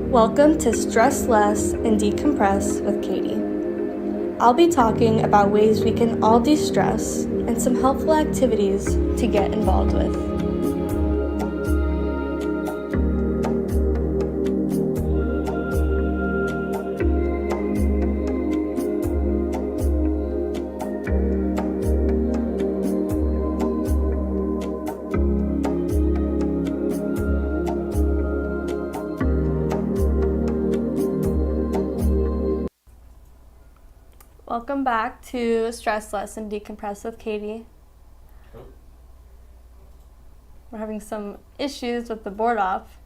Welcome to Stress Less and Decompress with Katie. I'll be talking about ways we can all de-stress and some helpful activities to get involved with. Welcome back to Stress Less and Decompress with Katie. Oh. We're having some issues with the board off.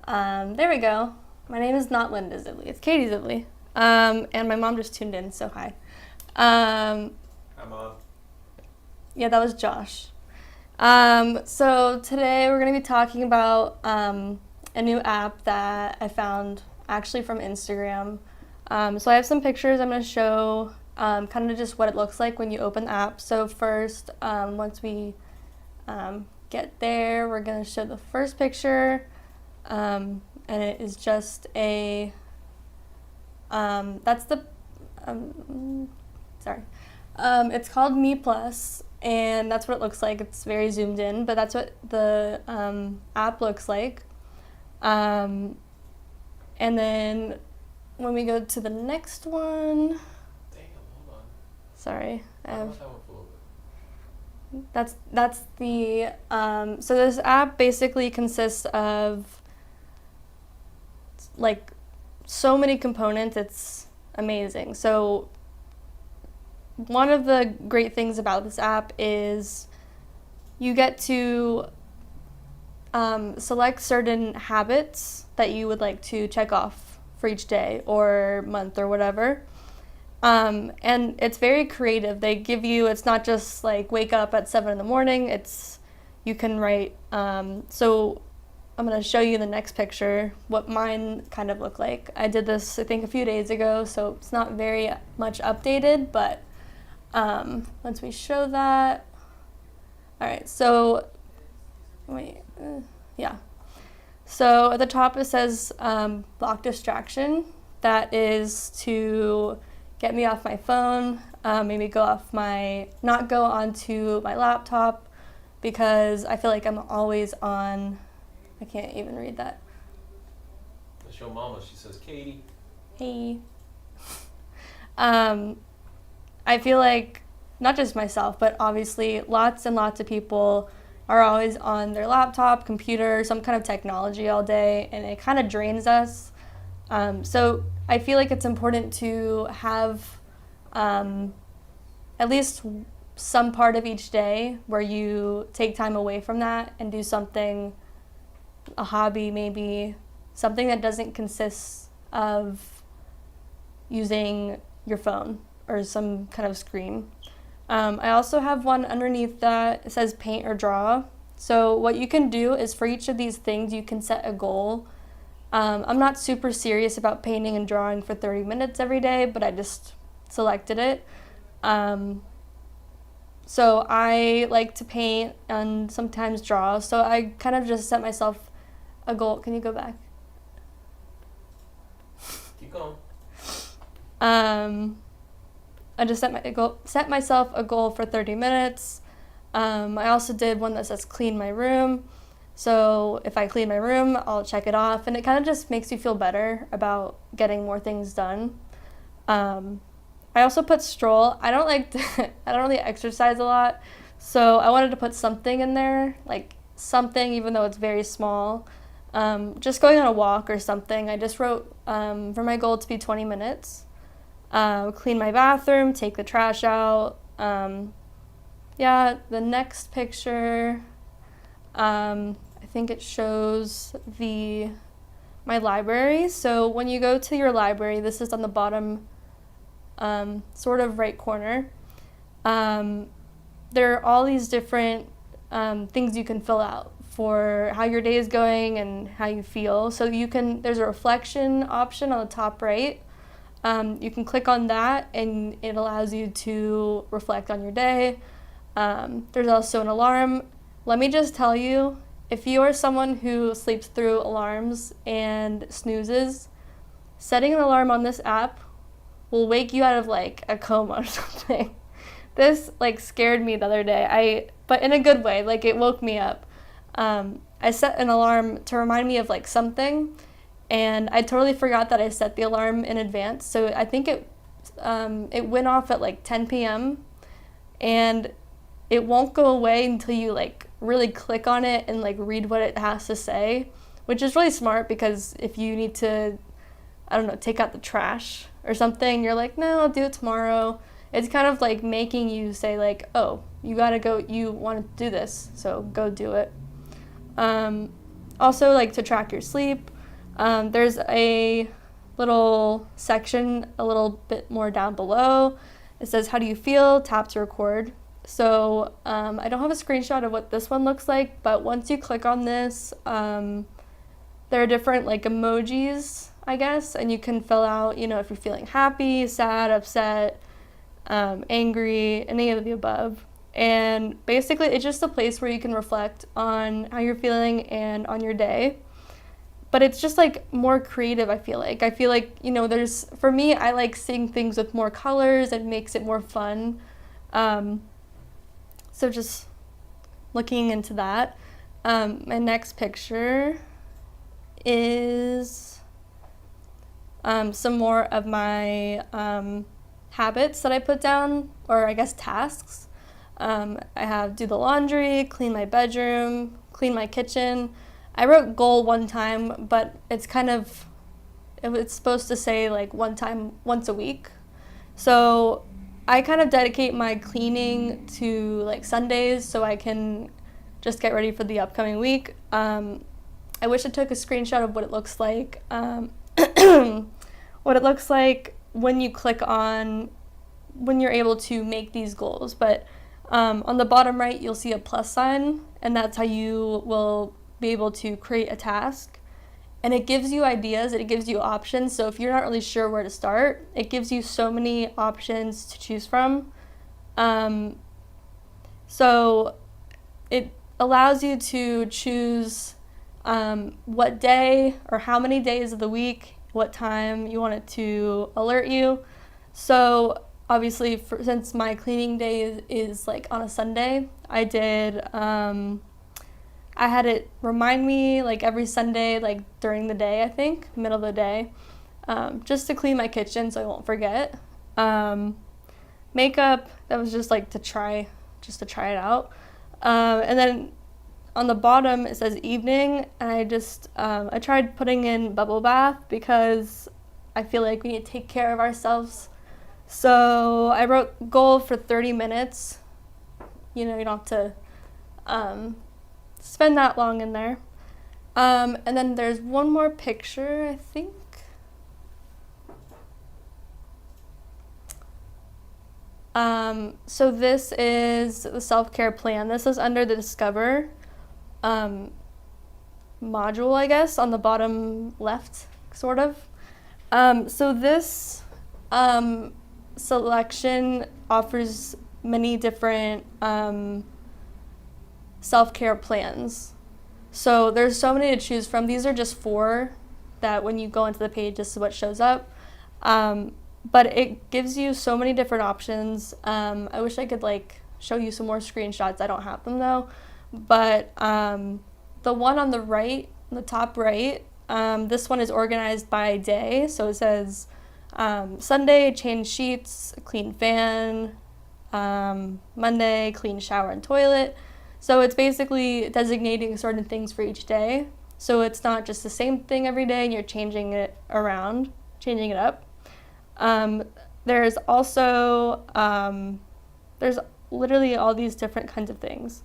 There we go. My name is not Linda Zibley, it's Katie Zibley. And my mom just tuned in, so hi. Hi, Mom. Yeah, that was Josh. So today we're going to be talking about a new app that I found actually from Instagram. So I have some pictures I'm going to show, kind of just what it looks like when you open the app. So first, once we get there, we're going to show the first picture, and it is just a, it's called Me Plus, and that's what it looks like. It's very zoomed in, but that's what the app looks like. And then when we go to the next one, Damn, hold on. sorry, That one full of it. that's the, so this app basically consists of like so many components, it's amazing. So one of the great things about this app is you get to select certain habits that you would like to check off for each day or month or whatever. And it's very creative. They give you, it's not just like wake up at 7 a.m. It's, you can write, so I'm going to show you the next picture what mine kind of look like. I did this, I think, a few days ago, so it's not very much updated, but once we show that, all right, so, yeah. So at the top it says block distraction. That is to get me off my phone, maybe not go onto my laptop, because I feel like I'm always on, I can't even read that. Let's show Mama, she says, Katie. Hey. I feel like, not just myself, but obviously lots and lots of people are always on their laptop, computer, some kind of technology all day, and it kind of drains us. So I feel like it's important to have at least some part of each day where you take time away from that and do something, a hobby maybe, something that doesn't consist of using your phone or some kind of screen. I also have one underneath that says paint or draw. So what you can do is for each of these things, you can set a goal. I'm not super serious about painting and drawing for 30 minutes every day, but I just selected it. So I like to paint and sometimes draw. So I kind of just set myself a goal. Can you go back? Keep going. I just set myself a goal for 30 minutes. I also did one that says clean my room. So if I clean my room, I'll check it off, and it kind of just makes you feel better about getting more things done. I also put stroll. I don't really exercise a lot, so I wanted to put something in there, like something, even though it's very small. Just going on a walk or something. I just wrote for my goal to be 20 minutes. Clean my bathroom, take the trash out. Yeah, the next picture, I think it shows my library. So when you go to your library, this is on the bottom sort of right corner. There are all these different things you can fill out for how your day is going and how you feel. So there's a reflection option on the top right. You can click on that and it allows you to reflect on your day. There's also an alarm let me just tell you, if you are someone who sleeps through alarms and snoozes, setting an alarm on this app will wake you out of like a coma or something. This like scared me the other day. But in a good way, like it woke me up. I set an alarm to remind me of like something, and I totally forgot that I set the alarm in advance. So I think it went off at like 10 p.m. and it won't go away until you like really click on it and like read what it has to say, which is really smart because if you need to, I don't know, take out the trash or something, you're like, no, I'll do it tomorrow. It's kind of like making you say like, oh, you gotta go, you want to do this, so go do it. Also, like to track your sleep, there's a little section a little bit more down below. It says, how do you feel? Tap to record. So I don't have a screenshot of what this one looks like, but once you click on this, there are different like emojis, I guess, and you can fill out, you know, if you're feeling happy, sad, upset, angry, any of the above. And basically it's just a place where you can reflect on how you're feeling and on your day. But it's just like more creative, I feel like. You know, for me, I like seeing things with more colors and makes it more fun. So just looking into that. My next picture is some more of my habits that I put down, or I guess tasks. I have do the laundry, clean my bedroom, clean my kitchen. I wrote goal one time, but it's supposed to say like once a week. So I kind of dedicate my cleaning to like Sundays so I can just get ready for the upcoming week. I wish I took a screenshot of what it looks like. What it looks like when you click on, when you're able to make these goals. But on the bottom right, you'll see a plus sign, and that's how you will be able to create a task. And it gives you ideas, it gives you options. So if you're not really sure where to start, it gives you so many options to choose from. So it allows you to choose what day or how many days of the week, what time you want it to alert you. So obviously, since my cleaning day is like on a Sunday, I had it remind me like every Sunday, like during the day, I think, middle of the day, just to clean my kitchen so I won't forget. Makeup, that was just like to try it out. And then on the bottom it says evening, and I tried putting in bubble bath because I feel like we need to take care of ourselves. So I wrote goal for 30 minutes. You know, you don't have to spend that long in there. And then there's one more picture, I think. So this is the self-care plan. This is under the Discover module, I guess, on the bottom left, sort of. So this selection offers many different self-care plans. So there's so many to choose from. These are just 4 that when you go into the page, this is what shows up. But it gives you so many different options. I wish I could like show you some more screenshots. I don't have them though. But the one on the right, the top right, this one is organized by day. So it says Sunday, change sheets, clean fan, Monday, clean shower and toilet. So it's basically designating certain things for each day. So it's not just the same thing every day and you're changing it around, changing it up. There's also, there's literally all these different kinds of things.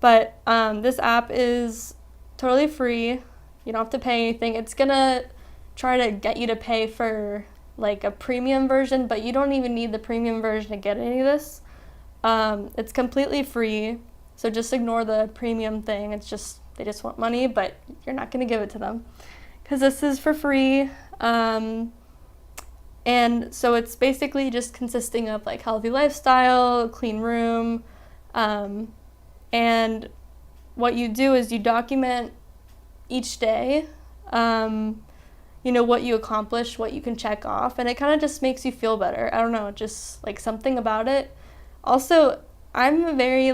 But this app is totally free. You don't have to pay anything. It's gonna try to get you to pay for like a premium version, but you don't even need the premium version to get any of this. It's completely free. So just ignore the premium thing. It's just, they just want money, but you're not gonna give it to them because this is for free. And so it's basically just consisting of like healthy lifestyle, clean room, and what you do is you document each day, what you accomplish, what you can check off, and it kind of just makes you feel better. I don't know, just like something about it. Also, I'm very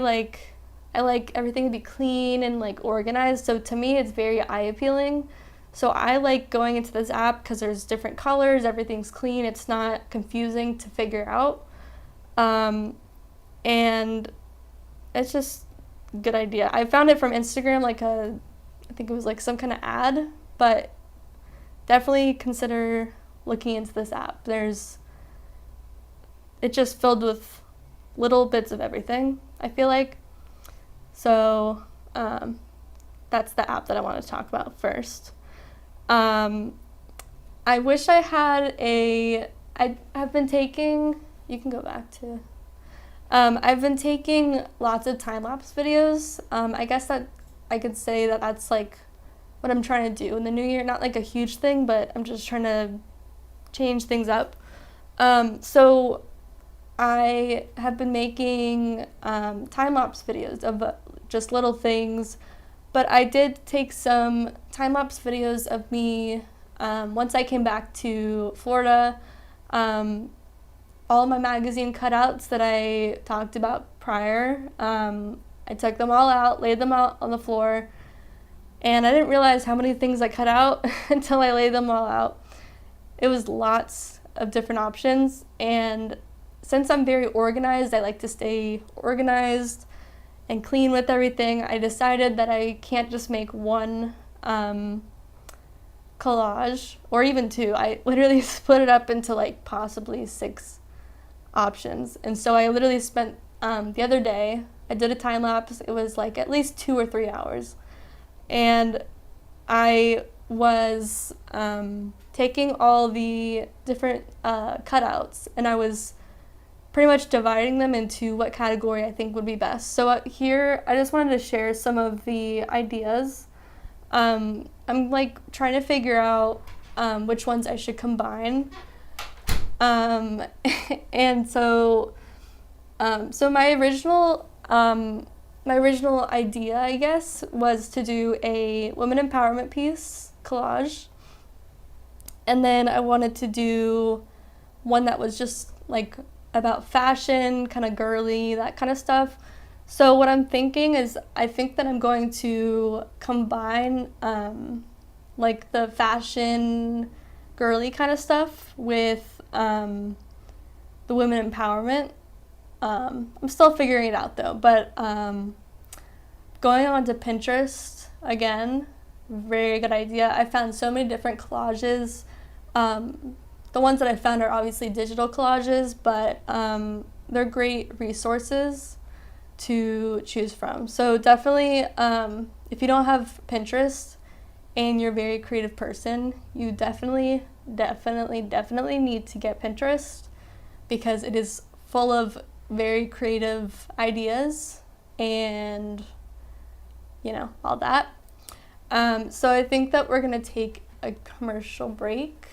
I like everything to be clean and like organized, so to me it's very eye appealing. So I like going into this app because there's different colors, everything's clean, it's not confusing to figure out. And it's just a good idea. I found it from Instagram, I think it was like some kind of ad, but definitely consider looking into this app. It's just filled with little bits of everything, I feel like. So that's the app that I want to talk about first. I wish I had I've been taking, you can go back to, I've been taking lots of time-lapse videos. I guess that I could say that that's like what I'm trying to do in the new year. Not like a huge thing, but I'm just trying to change things up. So I have been making time-lapse videos of just little things, but I did take some time-lapse videos of me once I came back to Florida. All of my magazine cutouts that I talked about prior, I took them all out, laid them out on the floor, and I didn't realize how many things I cut out until I laid them all out. It was lots of different options, and since I'm very organized, I like to stay organized and clean with everything, I decided that I can't just make one collage, or even two. I literally split it up into like possibly 6 options. And so I literally spent the other day, I did a time lapse. It was like at least 2 or 3 hours. And I was taking all the different cutouts, and I was pretty much dividing them into what category I think would be best. So here, I just wanted to share some of the ideas. I'm like trying to figure out which ones I should combine. And so my original idea, I guess, was to do a women empowerment piece collage. And then I wanted to do one that was just like about fashion, kind of girly, that kind of stuff. So what I'm thinking is, I think that I'm going to combine like the fashion girly kind of stuff with the women empowerment. I'm still figuring it out though, but going on to Pinterest again, very good idea. I found so many different collages. The ones that I found are obviously digital collages, but they're great resources to choose from. So definitely, if you don't have Pinterest and you're a very creative person, you definitely need to get Pinterest, because it is full of very creative ideas and, all that. So I think that we're gonna take a commercial break.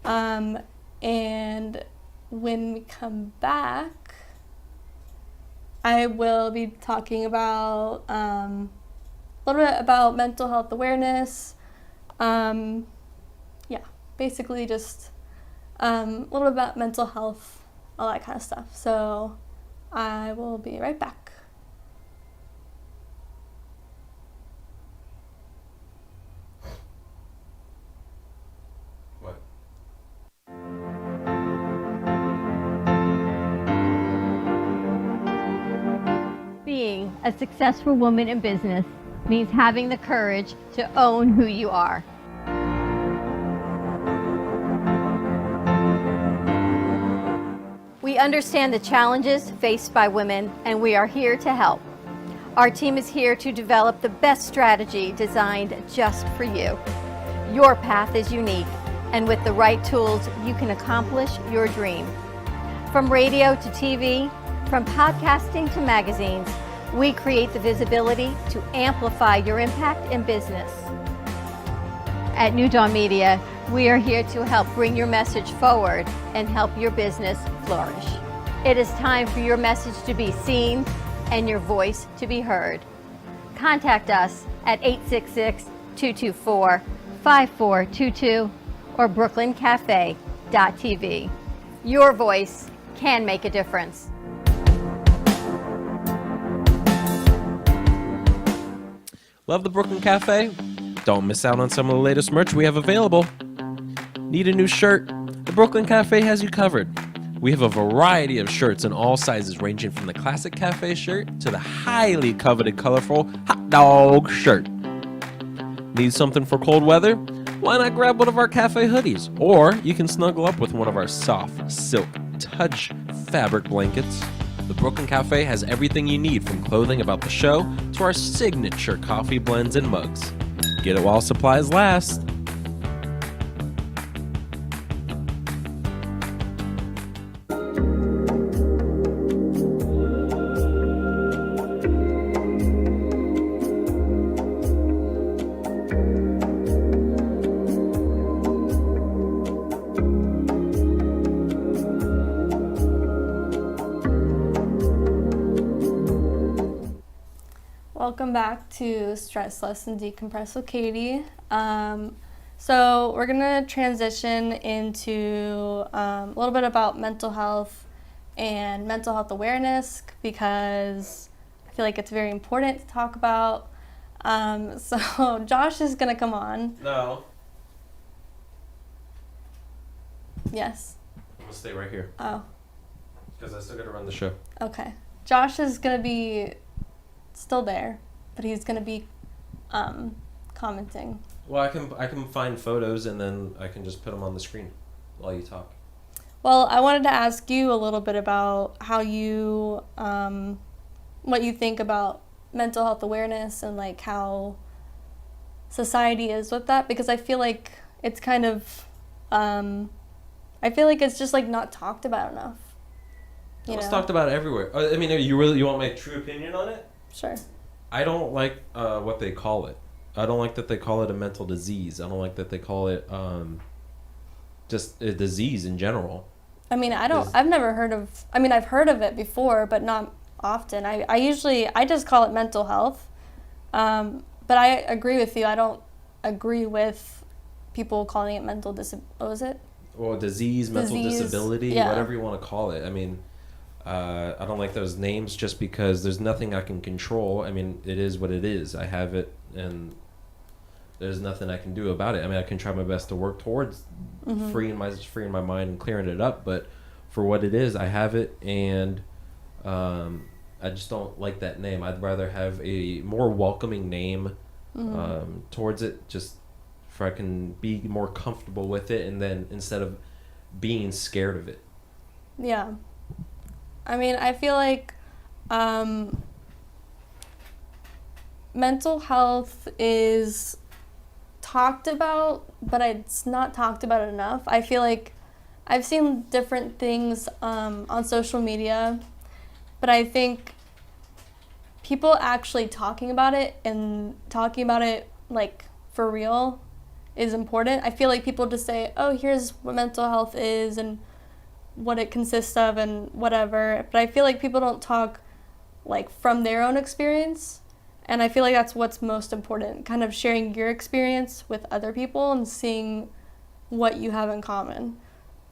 And when we come back, I will be talking about a little bit about mental health awareness. Basically just a little bit about mental health, all that kind of stuff. So I will be right back. What? Being a successful woman in business means having the courage to own who you are. We understand the challenges faced by women, and we are here to help. Our team is here to develop the best strategy designed just for you. Your path is unique, and with the right tools, you can accomplish your dream. From radio to TV, from podcasting to magazines, we create the visibility to amplify your impact in business. At New Dawn Media, we are here to help bring your message forward and help your business flourish. It is time for your message to be seen and your voice to be heard. Contact us at 866-224-5422 or brooklyncafe.tv. Your voice can make a difference. Love the Brooklyn Cafe? Don't miss out on some of the latest merch we have available. Need a new shirt? The Brooklyn Cafe has you covered. We have a variety of shirts in all sizes, ranging from the classic cafe shirt to the highly coveted colorful hot dog shirt. Need something for cold weather? Why not grab one of our cafe hoodies? Or you can snuggle up with one of our soft silk touch fabric blankets. The Brooklyn Cafe has everything you need, from clothing about the show to our signature coffee blends and mugs. Get it while supplies last. Welcome back to Stress Less and Decompress with Katie. So we're gonna transition into a little bit about mental health and mental health awareness, because I feel like it's very important to talk about. So Josh is gonna come on. No. Yes. I'm gonna stay right here Oh, because I still gotta run the show. okay. Josh is gonna be still there, but he's gonna be commenting. Well, I can find photos and then I can just put them on the screen while you talk. Well, I wanted to ask you a little bit about how you, what you think about mental health awareness and like how society is with that, because I feel like it's kind of, I feel like it's just like not talked about enough. It's talked about everywhere. I mean, you want my true opinion on it? Sure. I don't like what they call it. I don't like that they call it a mental disease. I don't like that they call it just a disease in general. I mean, I've never heard of, I mean, I've heard of it before, but not often. I just call it mental health. But I agree with you. I don't agree with people calling it what was it? Well, disease, mental disability, yeah. Whatever you want to call it. I mean, I don't like those names just because there's nothing I can control. I mean, it is what it is. I have it, and there's nothing I can do about it. I mean, I can try my best to work towards freeing my mind and clearing it up. But for what it is, I have it, and I just don't like that name. I'd rather have a more welcoming name towards it, just for I can be more comfortable with it, and then instead of being scared of it. Yeah. I mean, I feel like mental health is talked about, but it's not talked about enough. I feel like I've seen different things on social media, but I think people actually talking about it and talking about it like for real is important. I feel like people just say, oh, here's what mental health is and what it consists of and whatever, but I feel like people don't talk like from their own experience, and I feel like that's what's most important, kind of sharing your experience with other people and seeing what you have in common.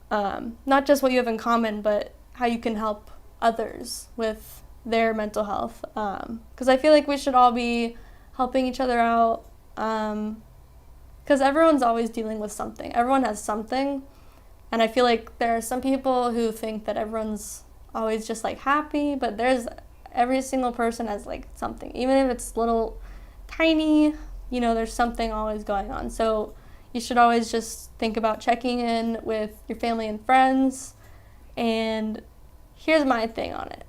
Not just what you have in common, but how you can help others with their mental health, because I feel like we should all be helping each other out, because everyone's always dealing with something. Everyone has something. And I feel like there are some people who think that everyone's always just like happy, but every single person has like something, even if it's little tiny, there's something always going on. So you should always just think about checking in with your family and friends. And here's my thing on it.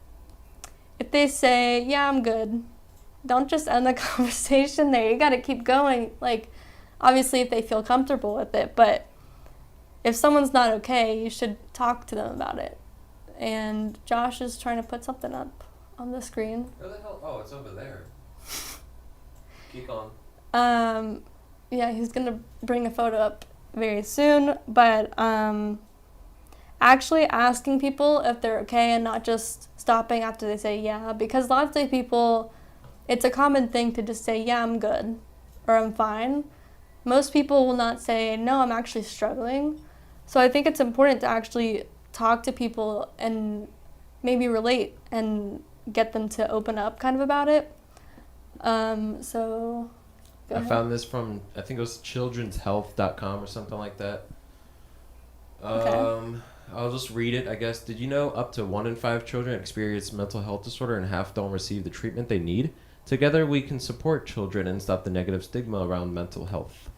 If they say, yeah, I'm good, don't just end the conversation there. You got to keep going. Like, obviously if they feel comfortable with it, but if someone's not okay, you should talk to them about it. And Josh is trying to put something up on the screen. Where the hell? Oh, it's over there. Keep on. Yeah, he's gonna bring a photo up very soon, but actually asking people if they're okay and not just stopping after they say yeah, because lots of people it's a common thing to just say, yeah, I'm good or I'm fine. Most people will not say, no, I'm actually struggling. So I think it's important to actually talk to people and maybe relate and get them to open up kind of about it. So go I ahead. found this from, I think it was childrenshealth.com or something like that. Okay. I'll just read it, I guess. Did you know up to 1 in 5 children experience mental health disorder and half don't receive the treatment they need? Together we can support children and stop the negative stigma around mental health.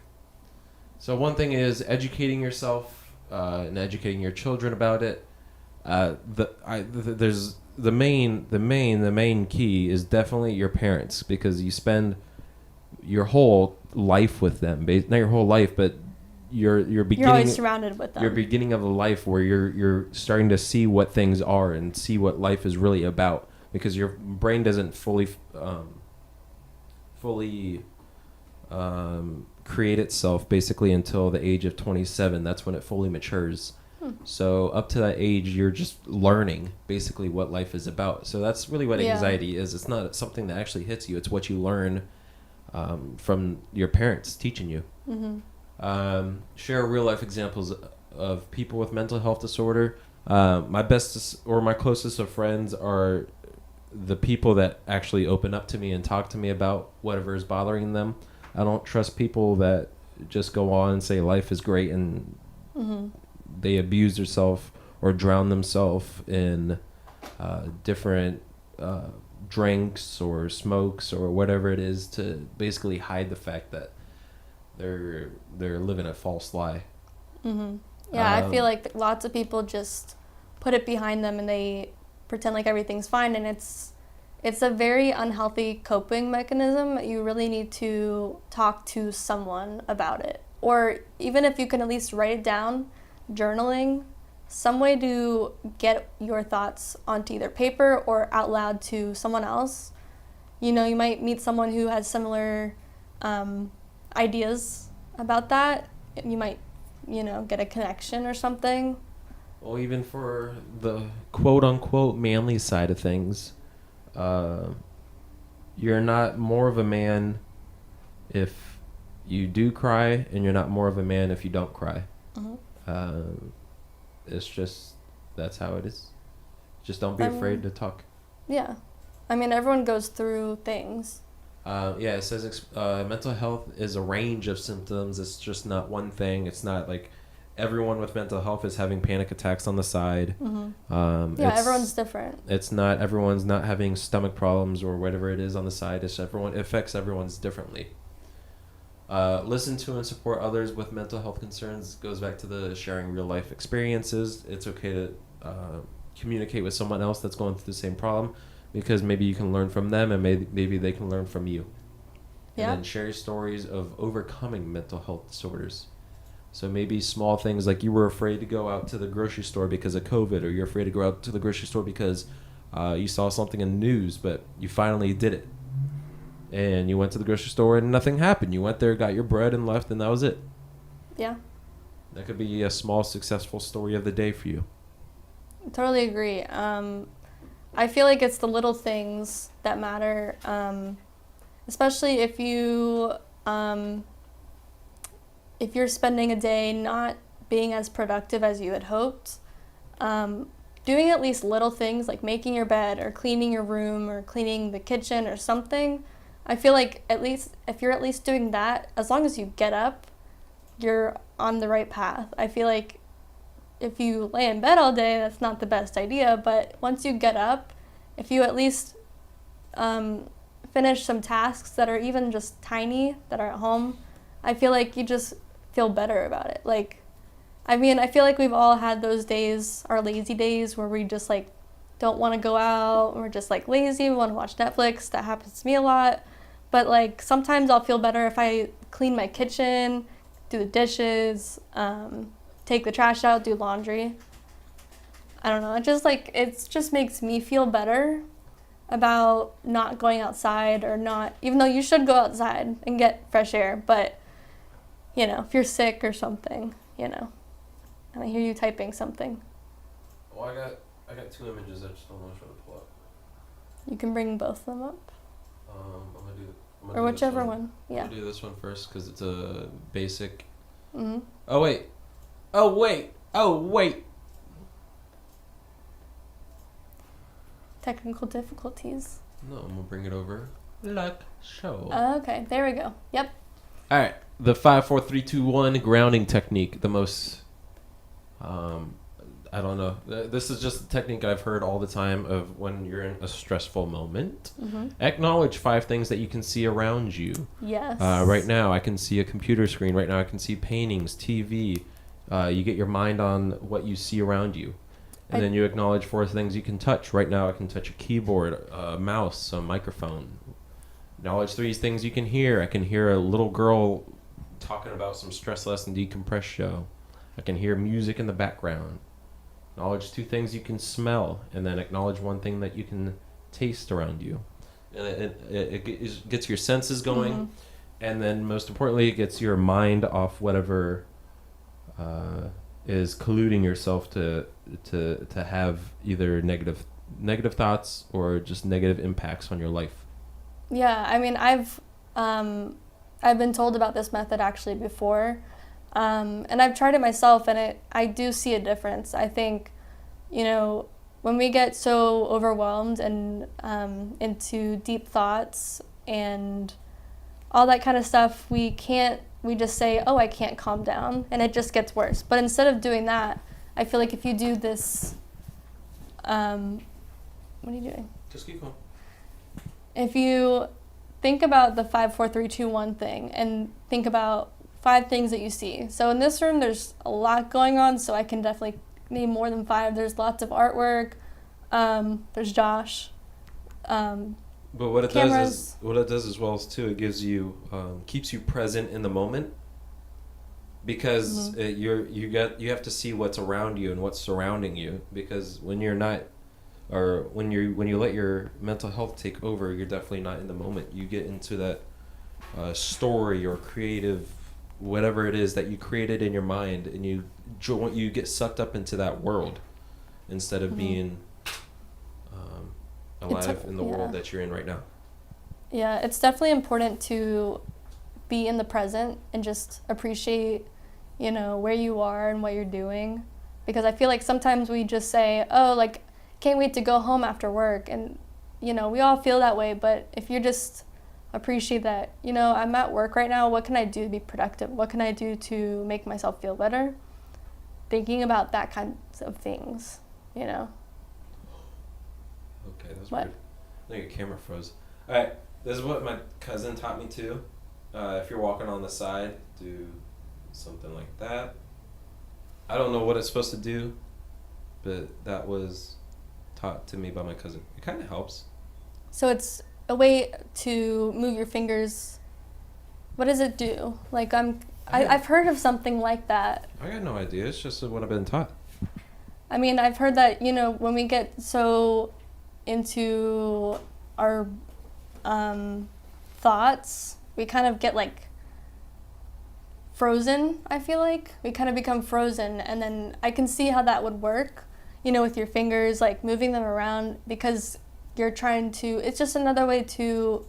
So one thing is educating yourself and educating your children about it. There's the main key is definitely your parents, because you spend your whole life with them. Not your whole life, but your beginning. You're always surrounded with them. Your beginning of a life where you're starting to see what things are and see what life is really about, because your brain doesn't fully create itself basically until the age of 27. That's when it fully matures. So up to that age, you're just learning basically what life is about. So that's really what anxiety is. It's not something that actually hits you. It's what you learn from your parents teaching you. Share real life examples of people with mental health disorder. My bestest or my closest of friends are the people that actually open up to me and talk to me about whatever is bothering them. I don't trust people that just go on and say life is great and they abuse themselves or drown themselves in different drinks or smokes or whatever it is to basically hide the fact that they're living a false lie. Yeah, I feel like lots of people just put it behind them and they pretend like everything's fine, and it's a very unhealthy coping mechanism. You really need to talk to someone about it, or even if you can at least write it down, journaling, some way to get your thoughts onto either paper or out loud to someone else. You know, you might meet someone who has similar ideas about that. You might, get a connection or something. Well, even for the quote-unquote manly side of things, you're not more of a man if you do cry, and you're not more of a man if you don't cry. It's just, that's how it is. Just don't be afraid to talk. Yeah. I mean, everyone goes through things. It says mental health is a range of symptoms. It's just not one thing. It's not like everyone with mental health is having panic attacks on the side. Everyone's different. It's not, everyone's not having stomach problems or whatever it is on the side. It's everyone, it affects everyone's differently. Listen to and support others with mental health concerns. Goes back to the sharing real life experiences. It's okay to communicate with someone else that's going through the same problem, because maybe you can learn from them and maybe they can learn from you. Yeah. And then share stories of overcoming mental health disorders. So maybe small things like you were afraid to go out to the grocery store because of COVID, or you're afraid to go out to the grocery store because you saw something in the news, but you finally did it. And you went to the grocery store and nothing happened. You went there, got your bread, and left, and that was it. Yeah. That could be a small, successful story of the day for you. Totally agree. I feel like it's the little things that matter, especially if you're spending a day not being as productive as you had hoped. Doing at least little things like making your bed or cleaning your room or cleaning the kitchen or something. I feel like at least if you're at least doing that, as long as you get up, you're on the right path. I feel like if you lay in bed all day, that's not the best idea, but once you get up, if you at least finish some tasks that are even just tiny, that are at home, I feel like you just feel better about it. I feel like we've all had those days, our lazy days, where we just don't want to go out, we're just lazy, we want to watch Netflix. That happens to me a lot. But sometimes I'll feel better if I clean my kitchen, do the dishes, take the trash out, do laundry. I don't know, it just makes me feel better about not going outside, or not, even though you should go outside and get fresh air, but if you're sick or something, and I hear you typing something. Oh, I got 2 images. I just don't know which one to pull up. You can bring both of them up. I'm gonna Or do whichever this one. Yeah. I'll do this one first because it's a basic. Mm-hmm. Oh wait. Oh wait. Oh wait. Technical difficulties. No, I'm gonna bring it over. Like so. Okay, there we go. Yep. All right, the 5, 4, 3, 2, 1 grounding technique. The most, I don't know. This is just a technique I've heard all the time of when you're in a stressful moment. Mm-hmm. Acknowledge 5 things that you can see around you. Yes. Right now, I can see a computer screen. Right now, I can see paintings, TV. You get your mind on what you see around you. And then you acknowledge 4 things you can touch. Right now, I can touch a keyboard, a mouse, a microphone. Acknowledge 3 things you can hear. I can hear a little girl talking about some stress lesson decompress show. I can hear music in the background. Acknowledge 2 things you can smell. And then acknowledge 1 thing that you can taste around you. And it gets your senses going. Mm-hmm. And then most importantly, it gets your mind off whatever is colluding yourself to have either negative thoughts or just negative impacts on your life. Yeah, I mean, I've been told about this method actually before, and I've tried it myself, and I do see a difference. I think, when we get so overwhelmed and into deep thoughts and all that kind of stuff, we just say, oh, I can't calm down, and it just gets worse. But instead of doing that, I feel like if you do this, what are you doing? Just keep going. If you think about the 5, 4, 3, 2, 1 thing and think about 5 things that you see. So in this room, there's a lot going on, so I can definitely name more than 5. There's lots of artwork. There's Josh. But what it does as well too, it gives you keeps you present in the moment, because Mm-hmm. you have to see what's around you and what's surrounding you, because when you're not, or when you let your mental health take over, you're definitely not in the moment. You get into that story or creative whatever it is that you created in your mind, and you get sucked up into that world instead of Mm-hmm. being alive in the world that you're in right now. Yeah, it's definitely important to be in the present and just appreciate, where you are and what you're doing. Because I feel like sometimes we just say, oh, like, can't wait to go home after work. And, we all feel that way. But if you just appreciate that, I'm at work right now, what can I do to be productive? What can I do to make myself feel better? Thinking about that kinds of things, Okay, that's What? weird. I think your camera froze. Alright, this is what my cousin taught me too. If you're walking on the side, do something like that. I don't know what it's supposed to do, but that was taught to me by my cousin. It kind of helps. So it's a way to move your fingers. What does it do? Like I've heard of something like that. I got no idea. It's just what I've been taught. I mean, I've heard that, when we get so into our thoughts, we kind of get like frozen, I feel like. We kind of become frozen, and then I can see how that would work, with your fingers, like moving them around, because you're trying to, it's just another way to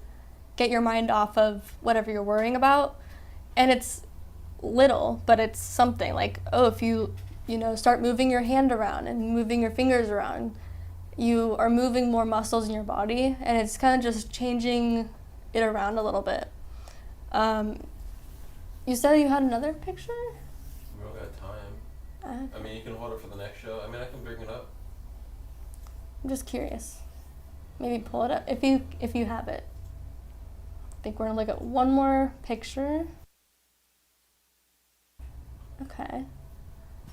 get your mind off of whatever you're worrying about. And it's little, but it's something like, oh, if you start moving your hand around and moving your fingers around, you are moving more muscles in your body, and it's kind of just changing it around a little bit. You said you had another picture? We don't got time. I mean, you can hold it for the next show. I mean, I can bring it up. I'm just curious. Maybe pull it up if you have it. I think we're gonna look at one more picture. Okay.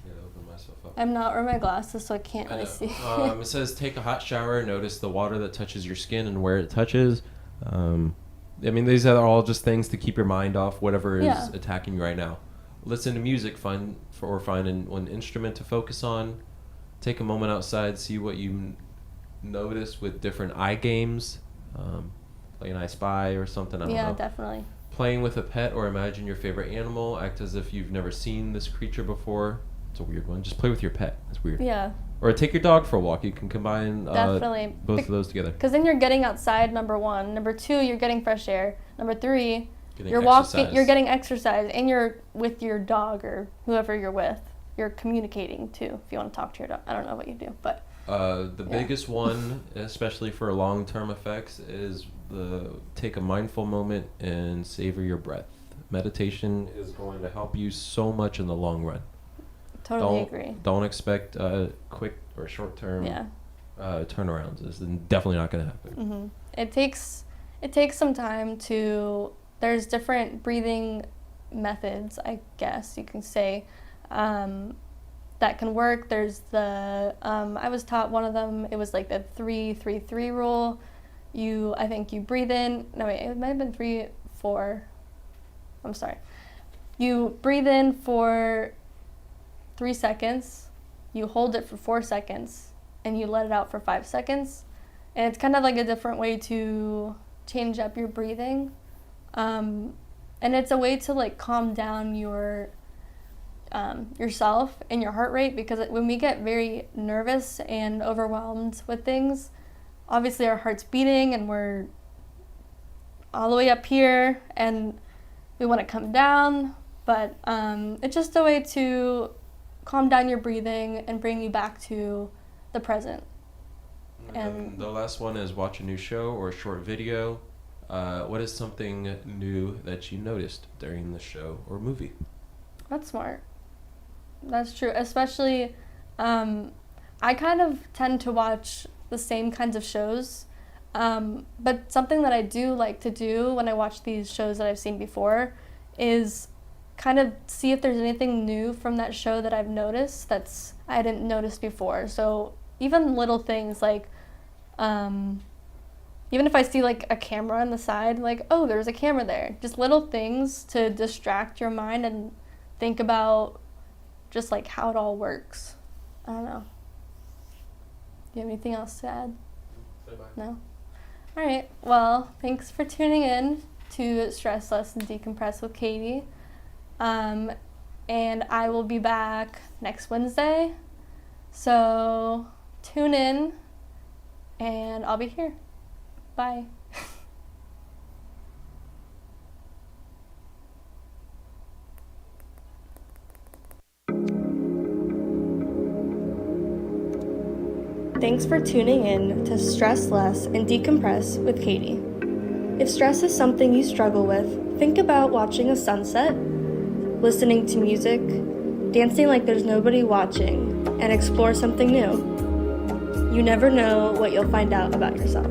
Open myself up. I'm not wearing my glasses, so I can't really see. It says take a hot shower, notice the water that touches your skin and where it touches. I mean, these are all just things to keep your mind off whatever is attacking you right now. Listen to music, find one instrument to focus on. Take a moment outside, see what you notice with different eye games. Play an I Spy or something, I don't know. Yeah, definitely. Playing with a pet or imagine your favorite animal. Act as if you've never seen this creature before. It's a weird one. Just play with your pet. It's weird. Yeah. Or take your dog for a walk. You can combine Definitely. both of those together. Because then you're getting outside, number one. Number two, you're getting fresh air. Number three, Getting you're walking, exercise. you're getting exercise, and you're with your dog or whoever you're with. You're communicating too. If you want to talk to your dog, I don't know what you do, but The biggest one, especially for long-term effects, is take a mindful moment and savor your breath. Meditation is going to help you so much in the long run. totally agree. Don't expect quick or short-term Yeah. turnarounds. It's definitely not going to happen. hmm It takes some time to. There's different breathing methods, I guess you can say, that can work. There's the I was taught one of them. It was like the 3-3-3 rule. I think you breathe in. No wait, it might have been 3-4. I'm sorry. You breathe in for 3 seconds. You hold it for 4 seconds, and you let it out for 5 seconds. And it's kind of like a different way to change up your breathing. And it's a way to like calm down yourself and your heart rate, because when we get very nervous and overwhelmed with things, obviously our heart's beating and we're all the way up here and we want to come down, but it's just a way to calm down your breathing and bring you back to the present. And the last one is watch a new show or a short video. What is something new that you noticed during the show or movie? That's smart. That's true. Especially, I kind of tend to watch the same kinds of shows. But something that I do like to do when I watch these shows that I've seen before is kind of see if there's anything new from that show that I've noticed I didn't notice before. So even little things like, even if I see like a camera on the side, like, oh, there's a camera there. Just little things to distract your mind and think about just like how it all works. I don't know. Do you have anything else to add? No? All right. Well, thanks for tuning in to Stress Less and Decompress with Katie. And I will be back next Wednesday. So tune in and I'll be here. Bye. Thanks for tuning in to Stress Less and Decompress with Katie. If stress is something you struggle with, think about watching a sunset, listening to music, dancing like there's nobody watching, and explore something new. You never know what you'll find out about yourself.